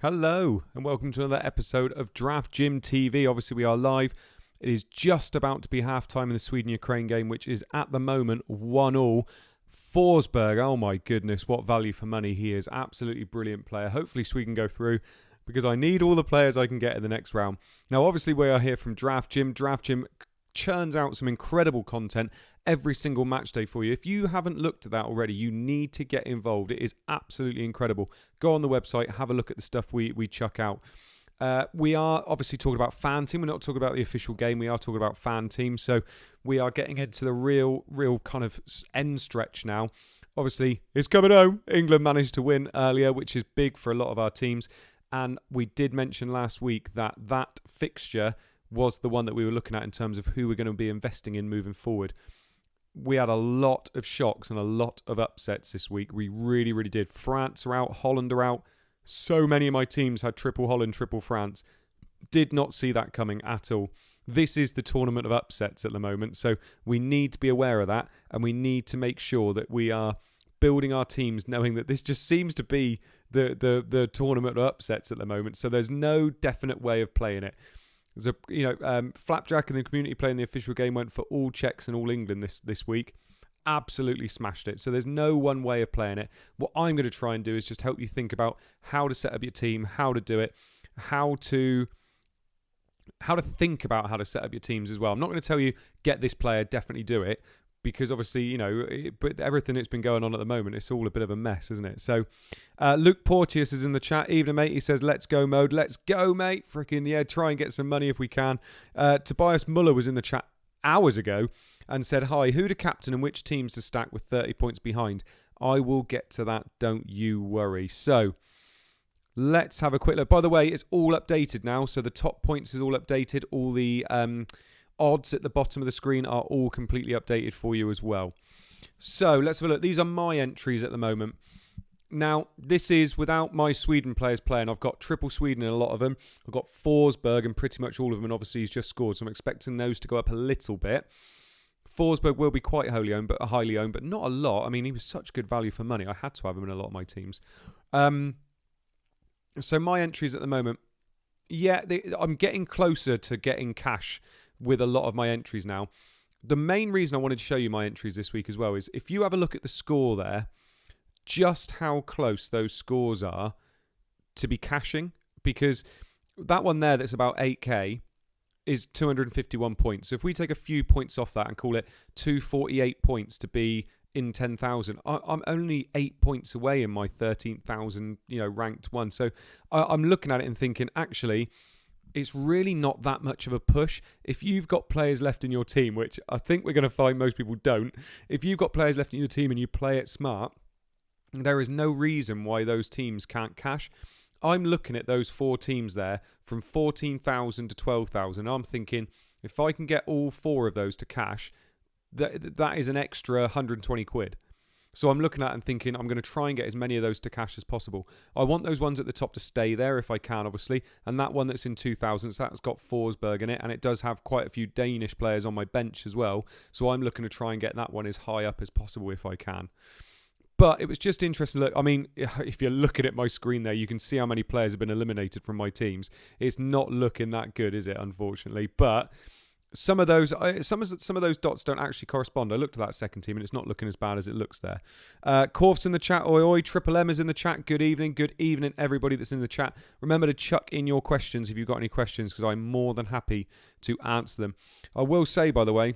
Hello and welcome to another episode of Draft Gym TV. Obviously we are live. It is just about to be half-time in the Sweden-Ukraine game, which is at the moment 1-1. Forsberg, oh my goodness, what value for money he is. Absolutely brilliant player. Hopefully Sweden go through because I need all the players I can get in the next round. Now obviously we are here from Draft Gym. Draft Gym churns out some incredible content every single match day for you. If you haven't looked at that already, you need to get involved. It is absolutely incredible. Go on the website, have a look at the stuff we chuck out. We are obviously talking about FanTeam. We're not talking about the official game. We are talking about FanTeam. So we are getting into the real kind of end stretch now. Obviously, it's coming home. England managed to win earlier, which is big for a lot of our teams. And we did mention last week that fixture was the one that we were looking at in terms of who we're going to be investing in moving forward. We had a lot of shocks and a lot of upsets this week. We really, really did. France are out. Holland are out. So many of my teams had triple Holland, triple France. Did not see that coming at all. This is the tournament of upsets at the moment. So we need to be aware of that. And we need to make sure that we are building our teams knowing that this just seems to be the tournament of upsets at the moment. So there's no definite way of playing it. There's Flapjack in the community playing the official game went for all Czechs and all England this week. Absolutely smashed it. So there's no one way of playing it. What I'm going to try and do is just help you think about how to set up your team, how to do it, how to think about how to set up your teams as well. I'm not going to tell you, get this player, definitely do it. Because obviously, but everything that's been going on at the moment, it's all a bit of a mess, isn't it? So, Luke Porteous is in the chat. Evening, mate. He says, let's go, mode. Let's go, mate. Freaking, yeah, try and get some money if we can. Tobias Muller was in the chat hours ago and said, hi, who to captain and which teams to stack with 30 points behind? I will get to that. Don't you worry. So, let's have a quick look. By the way, it's all updated now. So, the top points is all updated. All the odds at the bottom of the screen are all completely updated for you as well. So let's have a look. These are my entries at the moment. Now, this is without my Sweden players playing. I've got triple Sweden in a lot of them. I've got Forsberg in pretty much all of them, and obviously he's just scored, so I'm expecting those to go up a little bit. Forsberg will be quite highly owned, but not a lot. I mean, he was such good value for money. I had to have him in a lot of my teams. So my entries at the moment, yeah, I'm getting closer to getting cash with a lot of my entries now. The main reason I wanted to show you my entries this week as well is if you have a look at the score there, just how close those scores are to be cashing, because that one there that's about 8k is 251 points. So if we take a few points off that and call it 248 points to be in 10,000, I'm only 8 points away in my 13,000 ranked one. So I'm looking at it and thinking, actually, it's really not that much of a push. If you've got players left in your team, which I think we're going to find most people don't, if you've got players left in your team and you play it smart, there is no reason why those teams can't cash. I'm looking at those four teams there from 14,000 to 12,000. I'm thinking if I can get all four of those to cash, that is an extra 120 quid. So I'm looking at it and thinking I'm going to try and get as many of those to cash as possible. I want those ones at the top to stay there if I can, obviously. And that one that's in 2000s, that's got Forsberg in it. And it does have quite a few Danish players on my bench as well. So I'm looking to try and get that one as high up as possible if I can. But it was just interesting. Look, I mean, if you're looking at my screen there, you can see how many players have been eliminated from my teams. It's not looking that good, is it, unfortunately? But some of those dots don't actually correspond. I looked at that second team and it's not looking as bad as it looks there. Korf's in the chat. Oi, oi. Triple M is in the chat. Good evening. Good evening, everybody that's in the chat. Remember to chuck in your questions if you've got any questions, because I'm more than happy to answer them. I will say, by the way,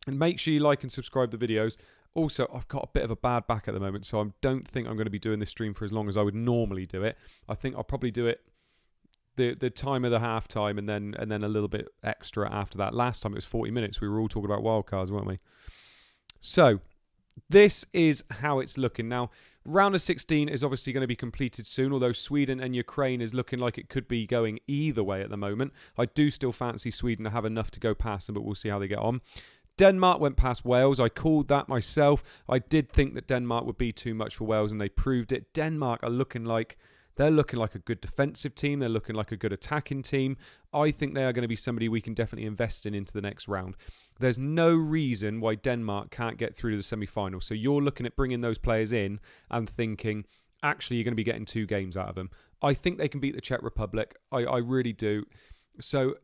and make sure you like and subscribe the videos. Also, I've got a bit of a bad back at the moment, so I don't think I'm going to be doing this stream for as long as I would normally do it. I think I'll probably do it the time of the half time and then a little bit extra after that. Last time it was 40 minutes. We were all talking about wildcards, weren't we? So this is how it's looking. Now, round of 16 is obviously going to be completed soon, although Sweden and Ukraine is looking like it could be going either way at the moment. I do still fancy Sweden to have enough to go past them, but we'll see how they get on. Denmark went past Wales. I called that myself. I did think that Denmark would be too much for Wales, and they proved it. Denmark are looking like a good defensive team. They're looking like a good attacking team. I think they are going to be somebody we can definitely invest in into the next round. There's no reason why Denmark can't get through to the semi-final. So you're looking at bringing those players in and thinking, actually, you're going to be getting 2 games out of them. I think they can beat the Czech Republic. I really do. So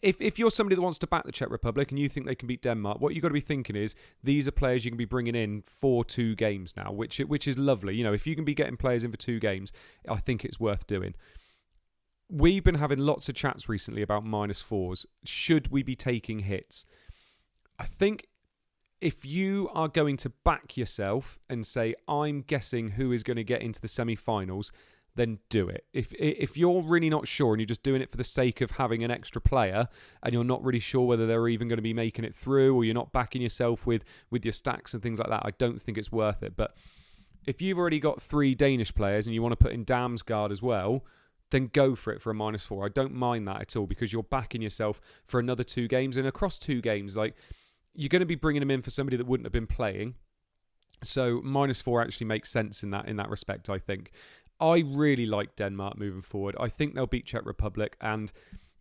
if you're somebody that wants to back the Czech Republic and you think they can beat Denmark, what you've got to be thinking is these are players you can be bringing in for 2 games now, which is lovely. If you can be getting players in for 2 games, I think it's worth doing. We've been having lots of chats recently about -4s. Should we be taking hits? I think if you are going to back yourself and say, I'm guessing who is going to get into the semi-finals, then do it. If you're really not sure and you're just doing it for the sake of having an extra player and you're not really sure whether they're even going to be making it through, or you're not backing yourself with your stacks and things like that, I don't think it's worth it. But if you've already got 3 Danish players and you want to put in Damsgaard as well, then go for it for a -4. I don't mind that at all, because you're backing yourself for another 2 games. And across 2 games, like, you're going to be bringing them in for somebody that wouldn't have been playing. So -4 actually makes sense in that respect, I think. I really like Denmark moving forward. I think they'll beat Czech Republic, and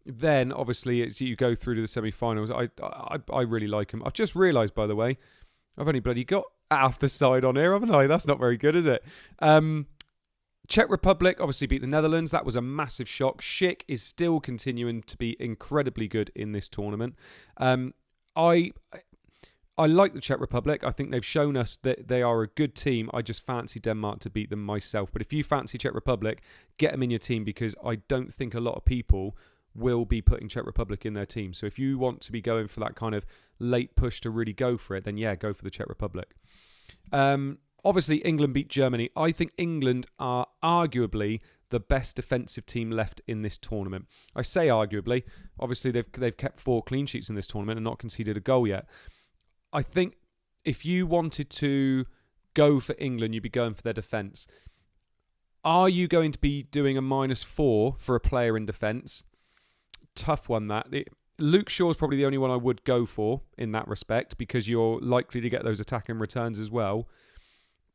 then obviously as you go through to the semi-finals, I really like them. I've just realised, by the way, I've only bloody got half the side on here, haven't I? That's not very good, is it? Czech Republic obviously beat the Netherlands. That was a massive shock. Schick is still continuing to be incredibly good in this tournament. I like the Czech Republic. I think they've shown us that they are a good team. I just fancy Denmark to beat them myself. But if you fancy Czech Republic, get them in your team, because I don't think a lot of people will be putting Czech Republic in their team. So if you want to be going for that kind of late push to really go for it, then yeah, go for the Czech Republic. Obviously, England beat Germany. I think England are arguably the best defensive team left in this tournament. I say arguably. Obviously, they've kept 4 clean sheets in this tournament and not conceded a goal yet. I think if you wanted to go for England, you'd be going for their defence. Are you going to be doing a -4 for a player in defence? Tough one, that. Luke Shaw's probably the only one I would go for in that respect, because you're likely to get those attacking returns as well.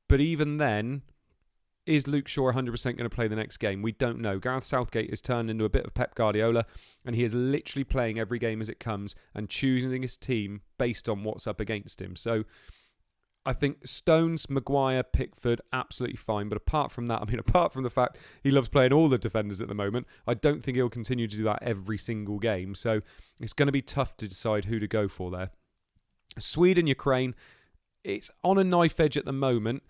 But even then, is Luke Shaw 100% going to play the next game? We don't know. Gareth Southgate has turned into a bit of Pep Guardiola, and he is literally playing every game as it comes and choosing his team based on what's up against him. So I think Stones, Maguire, Pickford, absolutely fine. But apart from that, apart from the fact he loves playing all the defenders at the moment, I don't think he'll continue to do that every single game. So it's going to be tough to decide who to go for there. Sweden, Ukraine, it's on a knife edge at the moment.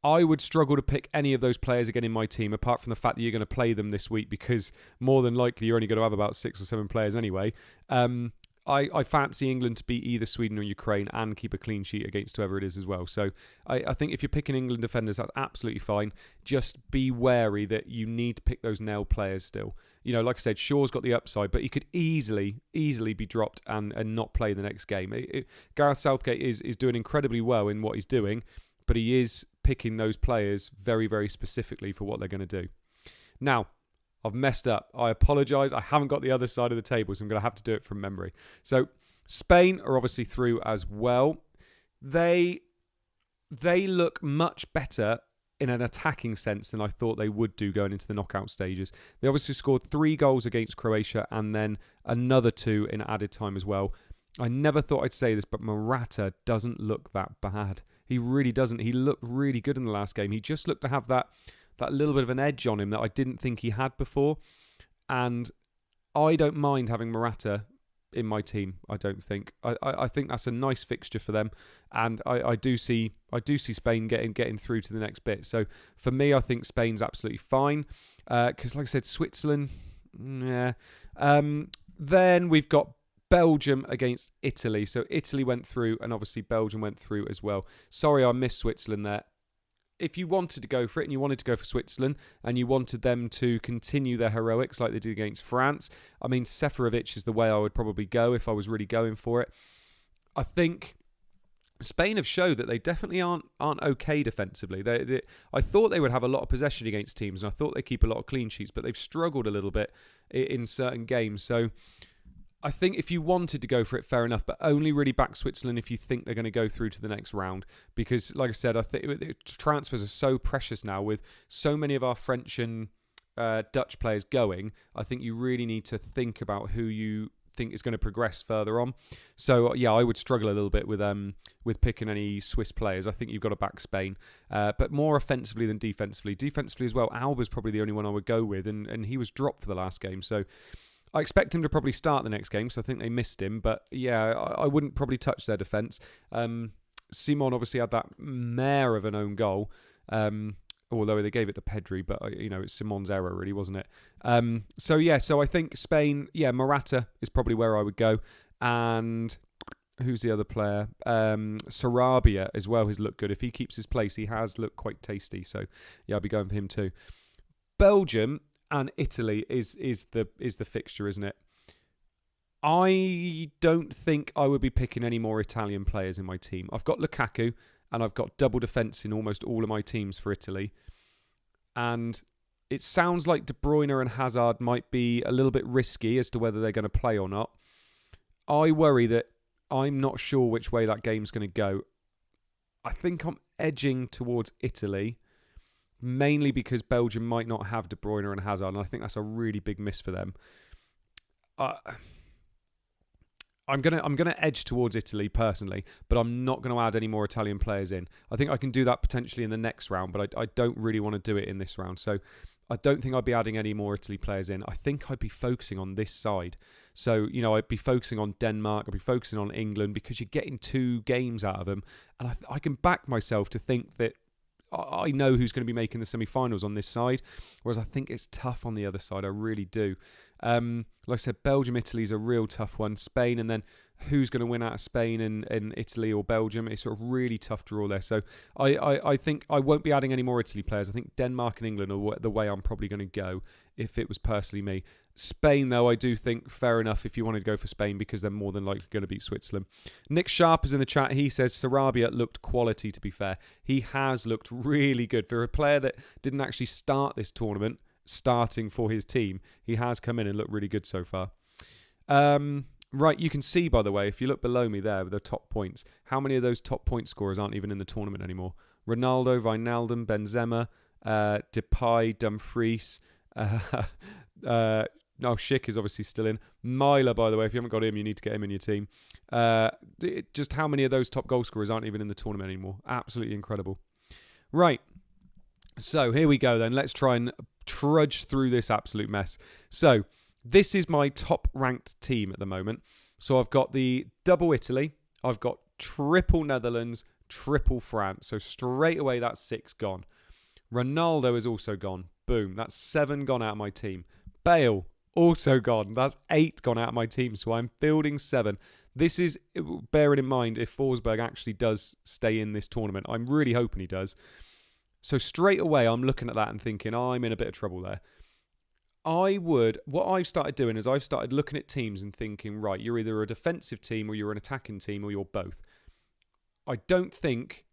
I would struggle to pick any of those players again in my team, apart from the fact that you're going to play them this week, because more than likely you're only going to have about 6 or 7 players anyway. I fancy England to beat either Sweden or Ukraine and keep a clean sheet against whoever it is as well. So I think if you're picking England defenders, that's absolutely fine. Just be wary that you need to pick those nailed players still. Like I said, Shaw's got the upside, but he could easily be dropped and not play the next game. Gareth Southgate is doing incredibly well in what he's doing, but he is picking those players very, very specifically for what they're going to do. Now, I've messed up. I apologise. I haven't got the other side of the table, so I'm going to have to do it from memory. So, Spain are obviously through as well. They look much better in an attacking sense than I thought they would do going into the knockout stages. They obviously scored 3 goals against Croatia and then another 2 in added time as well. I never thought I'd say this, but Morata doesn't look that bad. He really doesn't. He looked really good in the last game. He just looked to have that little bit of an edge on him that I didn't think he had before. And I don't mind having Morata in my team, I don't think. I think that's a nice fixture for them. And I do see Spain getting through to the next bit. So for me, I think Spain's absolutely fine. Because like I said, Switzerland, yeah. Then we've got Belgium against Italy. So Italy went through, and obviously Belgium went through as well. Sorry, I missed Switzerland there. If you wanted to go for it and you wanted to go for Switzerland and you wanted them to continue their heroics like they did against France, Seferovic is the way I would probably go if I was really going for it. I think Spain have showed that they definitely aren't okay defensively. I thought they would have a lot of possession against teams, and I thought they'd keep a lot of clean sheets, but they've struggled a little bit in certain games. So I think if you wanted to go for it, fair enough, but only really back Switzerland if you think they're going to go through to the next round. Because, like I said, I think transfers are so precious now with so many of our French and Dutch players going. I think you really need to think about who you think is going to progress further on. So yeah, I would struggle a little bit with picking any Swiss players. I think you've got to back Spain, but more offensively than defensively. Defensively as well, Alba's probably the only one I would go with, and he was dropped for the last game, so I expect him to probably start the next game, so I think they missed him. But yeah, I wouldn't probably touch their defence. Simon obviously had that mare of an own goal, although they gave it to Pedri, but it's Simon's error really, wasn't it? So I think Spain, Morata is probably where I would go. And who's the other player? Sarabia as well has looked good. If he keeps his place, he has looked quite tasty. So yeah, I'll be going for him too. Belgium and Italy is the fixture, isn't it? I don't think I would be picking any more Italian players in my team. I've got Lukaku and I've got double defence in almost all of my teams for Italy. And it sounds like De Bruyne and Hazard might be a little bit risky as to whether they're going to play or not. I worry that I'm not sure which way that game's going to go. I think I'm edging towards Italy, mainly because Belgium might not have De Bruyne and Hazard, and I think that's a really big miss for them. I'm gonna edge towards Italy personally, but I'm not going to add any more Italian players in. I think I can do that potentially in the next round, but I don't really want to do it in this round. So I don't think I'd be adding any more Italy players in. I think I'd be focusing on this side. So, I'd be focusing on Denmark, I'd be focusing on England, because you're getting 2 games out of them. And I can back myself to think that I know who's going to be making the semi-finals on this side, whereas I think it's tough on the other side. I really do. Like I said, Belgium, Italy is a real tough one. Spain, and then who's going to win out of Spain and Italy or Belgium? It's sort of really tough draw there. So I think I won't be adding any more Italy players. I think Denmark and England are the way I'm probably going to go if it was personally me. Spain, though, I do think fair enough if you wanted to go for Spain, because they're more than likely going to beat Switzerland. Nick Sharp is in the chat. He says Sarabia looked quality, to be fair. He has looked really good. For a player that didn't actually start this tournament, starting for his team, he has come in and looked really good so far. Right, you can see, by the way, if you look below me there with the top points, how many of those top point scorers aren't even in the tournament anymore. Ronaldo, Wijnaldum, Benzema, Depay, Dumfries, Schick is obviously still in. Myler, by the way, if you haven't got him, you need to get him in your team. Just how many of those top goal scorers aren't even in the tournament anymore? Absolutely incredible. Right, so here we go then. Let's try and trudge through this absolute mess. So this is my top ranked team at the moment. So I've got the double Italy, I've got triple Netherlands, triple France. So straight away that's 6 gone. Ronaldo is also gone. Boom, that's 7 gone out of my team. Bale, also gone. That's 8 gone out of my team. So I'm fielding 7. This is, bearing in mind, if Forsberg actually does stay in this tournament. I'm really hoping he does. So straight away, I'm looking at that and thinking, I'm in a bit of trouble there. What I've started doing is I've started looking at teams and thinking, right, you're either a defensive team or you're an attacking team or you're both. I don't think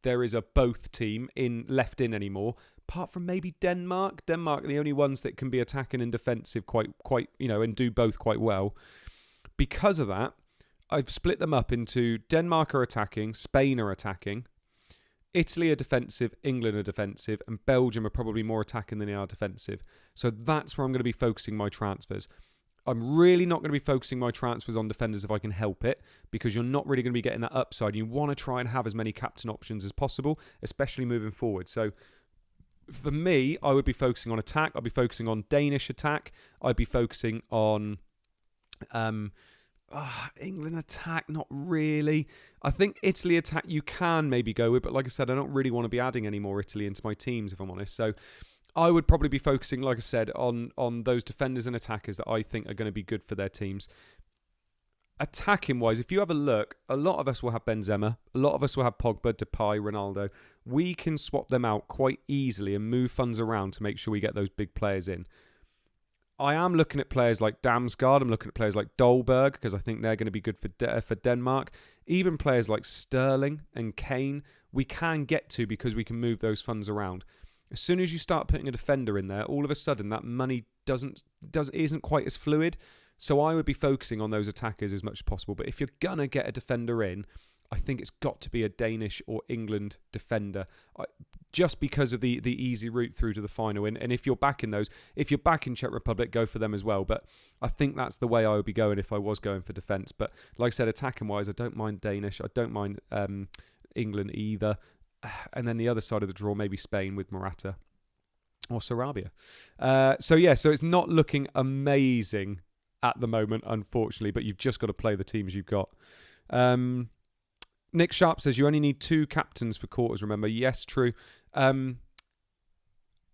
there is a both team left in anymore, apart from maybe Denmark. Denmark are the only ones that can be attacking and defensive quite, and do both quite well. Because of that, I've split them up into Denmark are attacking, Spain are attacking, Italy are defensive, England are defensive, and Belgium are probably more attacking than they are defensive. So that's where I'm going to be focusing my transfers. I'm really not going to be focusing my transfers on defenders if I can help it, because you're not really going to be getting that upside. You want to try and have as many captain options as possible, especially moving forward. So for me, I would be focusing on attack. I'd be focusing on Danish attack. I'd be focusing on England attack, not really. I think Italy attack you can maybe go with, but like I said, I don't really want to be adding any more Italy into my teams, if I'm honest. So I would probably be focusing, like I said, on those defenders and attackers that I think are going to be good for their teams. Attacking-wise, if you have a look, a lot of us will have Benzema. A lot of us will have Pogba, Depay, Ronaldo. We can swap them out quite easily and move funds around to make sure we get those big players in. I am looking at players like Damsgaard. I'm looking at players like Dolberg, because I think they're going to be good for Denmark. Even players like Sterling and Kane, we can get to because we can move those funds around. As soon as you start putting a defender in there, all of a sudden that money isn't quite as fluid. So I would be focusing on those attackers as much as possible. But if you're going to get a defender in, I think it's got to be a Danish or England defender, just because of the easy route through to the final. And if you're backing those, if you're backing Czech Republic, go for them as well. But I think that's the way I would be going if I was going for defence. But like I said, attacking-wise, I don't mind Danish. I don't mind England either. And then the other side of the draw, maybe Spain with Morata or Sarabia. So it's not looking amazing at the moment, unfortunately, but you've just got to play the teams you've got. Nick Sharp says you only need 2 captains for quarters, remember? Yes, true.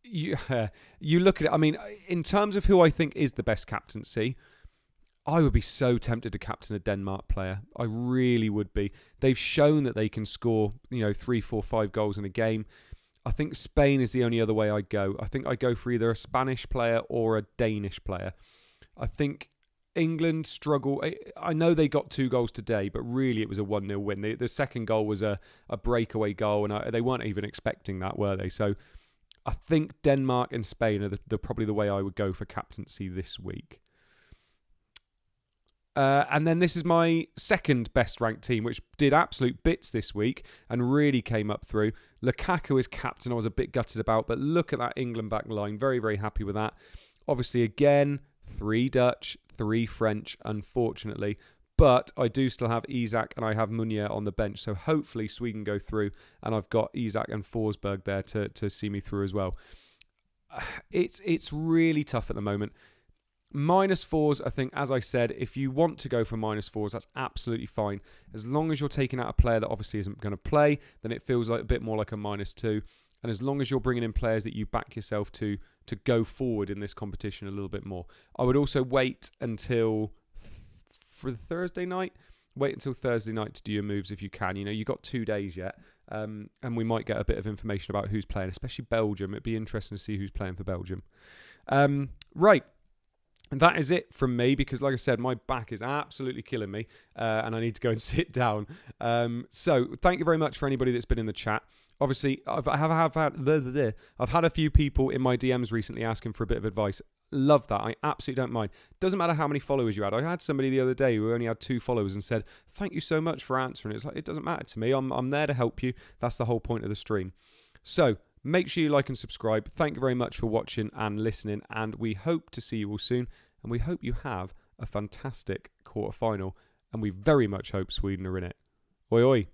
You look at it, I mean, in terms of who I think is the best captaincy, I would be so tempted to captain a Denmark player. I really would be. They've shown that they can score, 3, 4, 5 goals in a game. I think Spain is the only other way I go. I think I go for either a Spanish player or a Danish player. I think England struggle. I know they got 2 goals today, but really it was a 1-0 win. The second goal was a breakaway goal, and they weren't even expecting that, were they? So I think Denmark and Spain are probably the way I would go for captaincy this week. And then this is my second best ranked team, which did absolute bits this week and really came up through. Lukaku is captain. I was a bit gutted about, but look at that England back line. Very, very happy with that. Obviously, again, 3 Dutch, 3 French, unfortunately. But I do still have Isak and I have Meunier on the bench. So hopefully Sweden go through, and I've got Isak and Forsberg there to see me through as well. It's really tough at the moment. -4s, I think, as I said, if you want to go for -4s, that's absolutely fine. As long as you're taking out a player that obviously isn't going to play, then it feels like a bit more like a -2. And as long as you're bringing in players that you back yourself to go forward in this competition a little bit more. I would also wait until for Thursday night. Wait until Thursday night to do your moves if you can. You've got 2 days yet. And we might get a bit of information about who's playing, especially Belgium. It'd be interesting to see who's playing for Belgium. Right. And that is it from me, because like I said, my back is absolutely killing me and I need to go and sit down. So thank you very much for anybody that's been in the chat. Obviously, I've had a few people in my DMs recently asking for a bit of advice. Love that. I absolutely don't mind. Doesn't matter how many followers you had. I had somebody the other day who only had 2 followers and said, thank you so much for answering. It's like, it doesn't matter to me. I'm there to help you. That's the whole point of the stream. So make sure you like and subscribe. Thank you very much for watching and listening, and we hope to see you all soon, and we hope you have a fantastic quarter-final, and we very much hope Sweden are in it. Oi, oi.